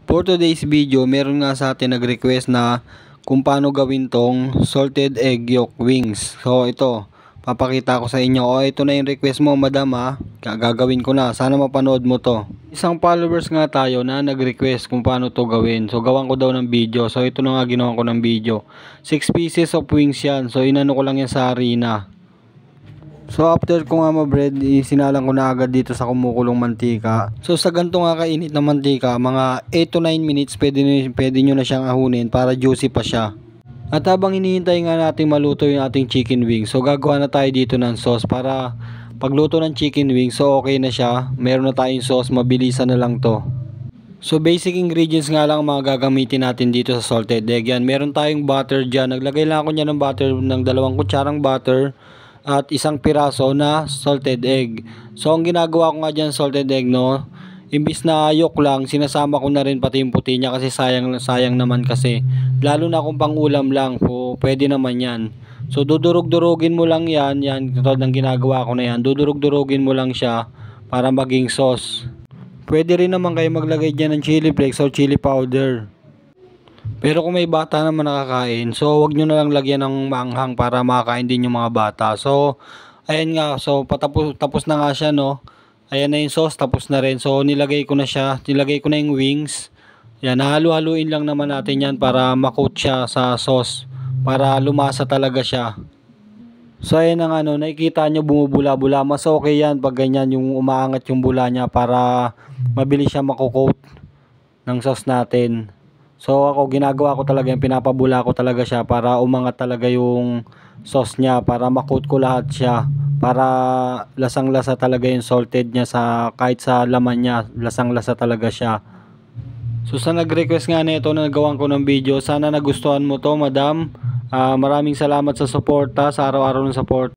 For today's video, meron nga sa atin nag-request na kung paano gawin tong salted egg yolk wings. So ito, papakita ko sa inyo. O ito na yung request mo, madam ha. Gagawin ko na. Sana mapanood mo to. Isang followers nga tayo na nag-request kung paano to gawin. So gawan ko daw ng video. So ito na nga ginawa ko ng video. 6 pieces of wings yan. So inano ko lang yan sa harina. So after ko nga ma-bread, sinalang ko na agad dito sa kumukulong mantika. So sa ganito nga kainit na mantika, mga 8 to 9 minutes pwede nyo na siyang ahunin para juicy pa siya. At habang hinihintay nga natin maluto yung ating chicken wings, so gagawa na tayo dito ng sauce para pagluto ng chicken wings, so okay na siya. Meron na tayong sauce, mabilisan na lang to. So basic ingredients nga lang mga gagamitin natin dito sa salted egg. Yan, meron tayong butter dyan. Naglagay lang ako niya ng butter, ng 2 kutsarang butter at 1 piraso na salted egg. So ang ginagawa ko nga dyan salted egg, no, imbis na yolk lang, sinasama ko na rin pati yung puti niya kasi sayang naman kasi. Lalo na kung pang ulam lang po, pwede naman yan. So dudurog-durugin mo lang yan, katulad ng ginagawa ko na yan. Dudurog-durugin mo lang siya para maging sauce. Pwede rin naman kayo maglagay dyan ng chili flakes or chili powder. Pero kung may bata naman nakakain, so wag nyo na lang lagyan ng maanghang para makakain din yung mga bata. So ayan nga, so tapos na nga siya, no. Ayan na yung sauce, tapos na rin. So nilagay ko na siya, nilagay ko na yung wings. Yan, halu-haluin lang naman natin yan para makoat siya sa sauce, para lumasa talaga siya. So ayan ang ano, nakikita nyo bumubula-bula. Mas okay yan pag ganyan yung umaangat yung bula niya para mabilis siya makukoat ng sauce natin. So ako ginagawa ko talaga yung pinapabula ko talaga siya para umangat talaga yung sauce niya, para makoat ko lahat siya, para lasang-lasa talaga yung salted niya, sa kahit sa laman niya, lasang-lasa talaga siya. So sa nag-request nga nito na nagawan ko ng video, sana nagustuhan mo to, madam. Maraming salamat sa suporta, sa araw-araw ng support.